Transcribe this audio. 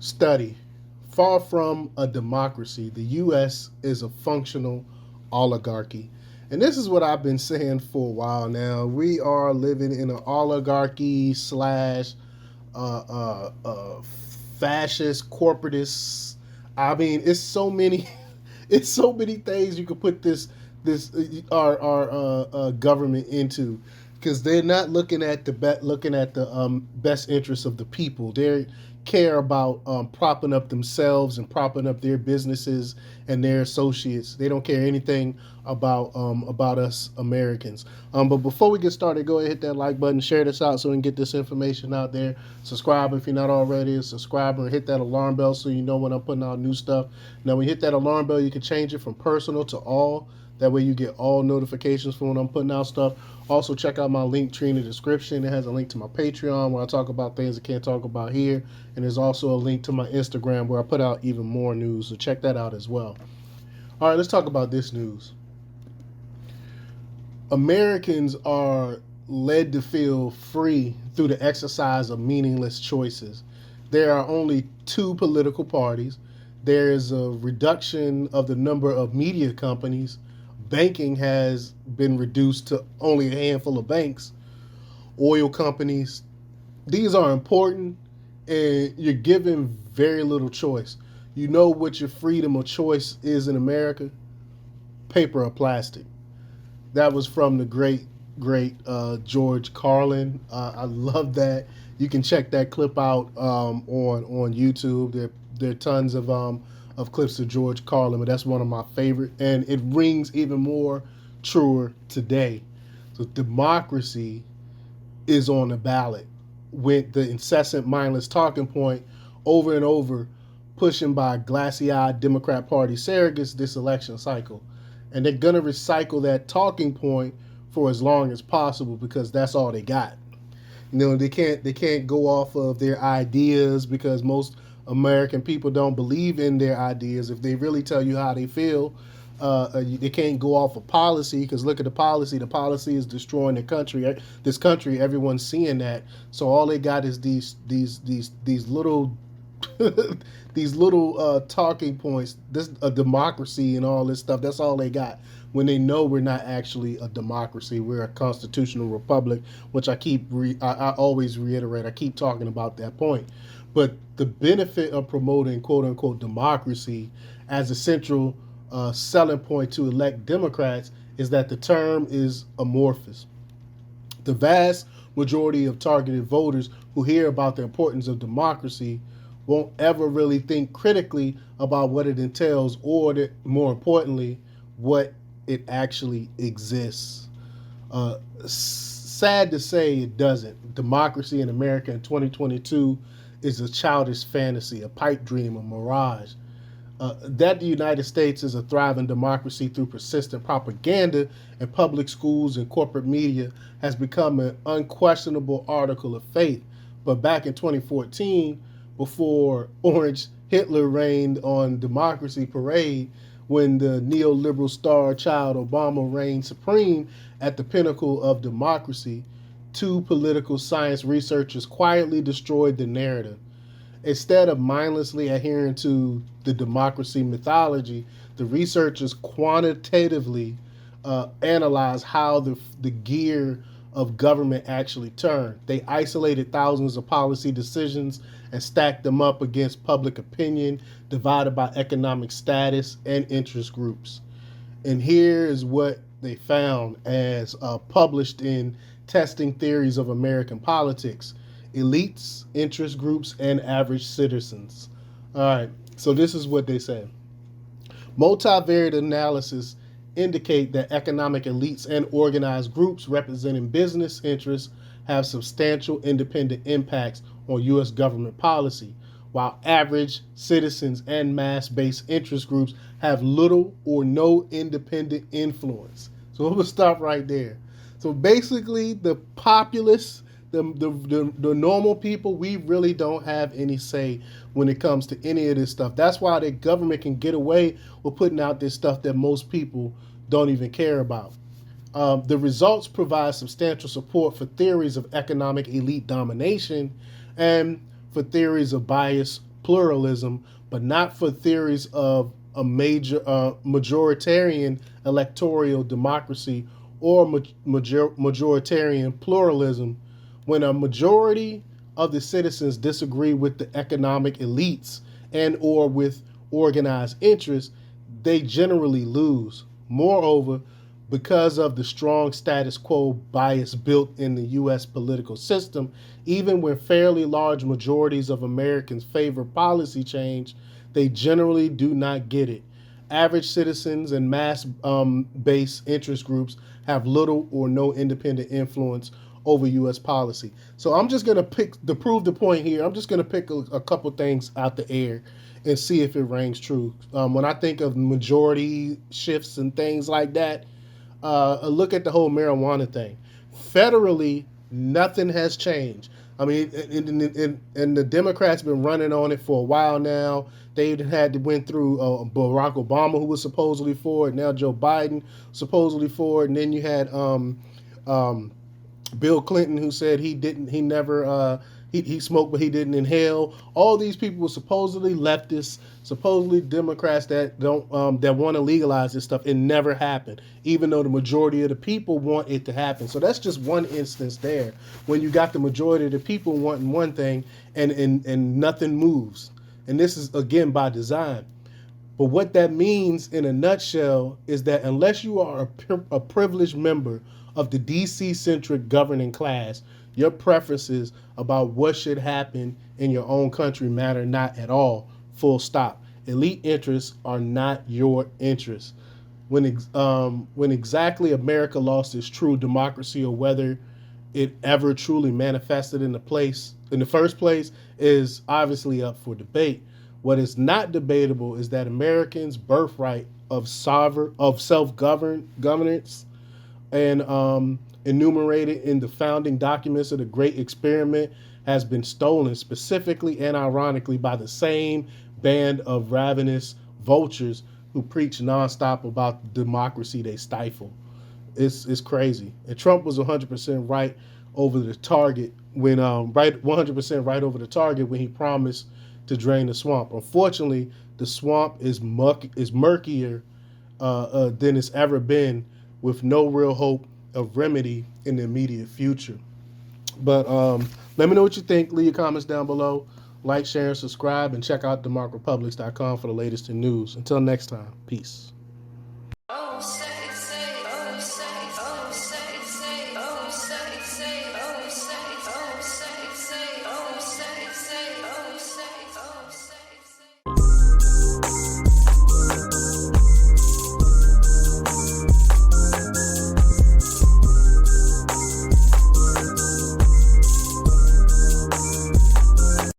Study. Far from a democracy, the U.S. is a functional oligarchy. And this is what I've been saying for a while now. We are living in an oligarchy slash uh, uh, uh, fascist, corporatist. I mean, it's so many, it's so many things you could put this our government into, because they're not looking at the best interests of the people. They care about propping up themselves and propping up their businesses and their associates. They don't care anything about us Americans. But before we get started, go ahead and hit that like button, share this out so we can get this information out there. Subscribe if you're not already a subscriber, and hit that alarm bell so you know when I'm putting out new stuff. Now, when you hit that alarm bell, you can change it from personal to all. That way, you get all notifications for when I'm putting out stuff. Also, check out my link tree in the description. It has a link to my Patreon where I talk about things I can't talk about here. And there's also a link to my Instagram where I put out even more news. So check that out as well. All right, let's talk about this news. Americans are led to feel free through the exercise of meaningless choices. There are only two political parties. There is a reduction of the number of media companies. Banking has been reduced to only a handful of banks. Oil companies. These are important, and you're given very little choice. You know what your freedom of choice is in America? Paper or plastic. That was from the great George Carlin. I love that. You can check that clip out on YouTube. There are tons of clips of George Carlin, but that's one of my favorite, and it rings even more truer today. So democracy is on the ballot with the incessant, mindless talking point over and over, pushing by glassy-eyed Democrat Party surrogates this election cycle. And they're gonna recycle that talking point for as long as possible because that's all they got. They can't go off of their ideas because most American people don't believe in their ideas. If they really tell you how they feel, they can't go off of policy because look at the policy. The policy is destroying the country. This country, everyone's seeing that. So all they got is these little these little talking points. This a democracy and all this stuff. That's all they got. When they know we're not actually a democracy, we're a constitutional republic, which I always reiterate. I keep talking about that point. But the benefit of promoting quote unquote democracy as a central selling point to elect Democrats is that the term is amorphous. The vast majority of targeted voters who hear about the importance of democracy won't ever really think critically about what it entails or, more importantly, what it actually exists. Sad to say it doesn't. Democracy in America in 2022 is a childish fantasy, a pipe dream, a mirage. That the United States is a thriving democracy through persistent propaganda in public schools and corporate media has become an unquestionable article of faith. But back in 2014, before Orange Hitler reigned on Democracy Parade, when the neoliberal star child Obama reigned supreme at the pinnacle of democracy, two political science researchers quietly destroyed the narrative. Instead of mindlessly adhering to the democracy mythology, the researchers quantitatively analyzed how the gear of government actually turned. They isolated thousands of policy decisions and stacked them up against public opinion, divided by economic status and interest groups. And here is what they found as published in Testing Theories of American Politics: elites, interest groups, and average citizens. All right, so this is what they say. Multivariate analysis indicate that economic elites and organized groups representing business interests have substantial independent impacts on U.S. government policy, while average citizens and mass-based interest groups have little or no independent influence. So we'll stop right there. So basically, the populace, the normal people, we really don't have any say when it comes to any of this stuff. That's why the government can get away with putting out this stuff that most people don't even care about. The results provide substantial support for theories of economic elite domination and for theories of bias pluralism, but not for theories of a major majoritarian electoral democracy or majoritarian pluralism. When a majority of the citizens disagree with the economic elites and or with organized interests, they generally lose. Moreover, because of the strong status quo bias built in the US political system, even when fairly large majorities of Americans favor policy change, they generally do not get it. Average citizens and mass based interest groups have little or no independent influence over U.S. policy. So I'm just going to pick, to prove the point here, I'm just going to pick a couple things out the air and see if it rings true. When I think of majority shifts and things like that, look at the whole marijuana thing. Federally, nothing has changed. I mean, and the Democrats been running on it for a while now. They went through Barack Obama, who was supposedly for it. Now Joe Biden supposedly for it, and then you had um, Bill Clinton, who said he never he smoked but he didn't inhale. All these people were supposedly leftists, supposedly Democrats that don't that want to legalize this stuff. It never happened, even though the majority of the people want it to happen. So that's just one instance there when you got the majority of the people wanting one thing and nothing moves. And this is again by design. But what that means in a nutshell is that unless you are a privileged member of the DC centric governing class, your preferences about what should happen in your own country matter not at all. Full stop. Elite interests are not your interests. When exactly America lost its true democracy, or whether it ever truly manifested in the first place, is obviously up for debate. What is not debatable is that Americans' birthright of self-governance and enumerated in the founding documents of the Great Experiment has been stolen, specifically and ironically, by the same band of ravenous vultures who preach nonstop about the democracy they stifle. It's crazy. And Trump was 100% right over the target when 100% right over the target when he promised to drain the swamp. Unfortunately, the swamp is murkier than it's ever been, with no real hope of remedy in the immediate future. But let me know what you think. Leave your comments down below. Like, share, and subscribe, and check out themarkrepublics.com for the latest in news. Until next time, peace.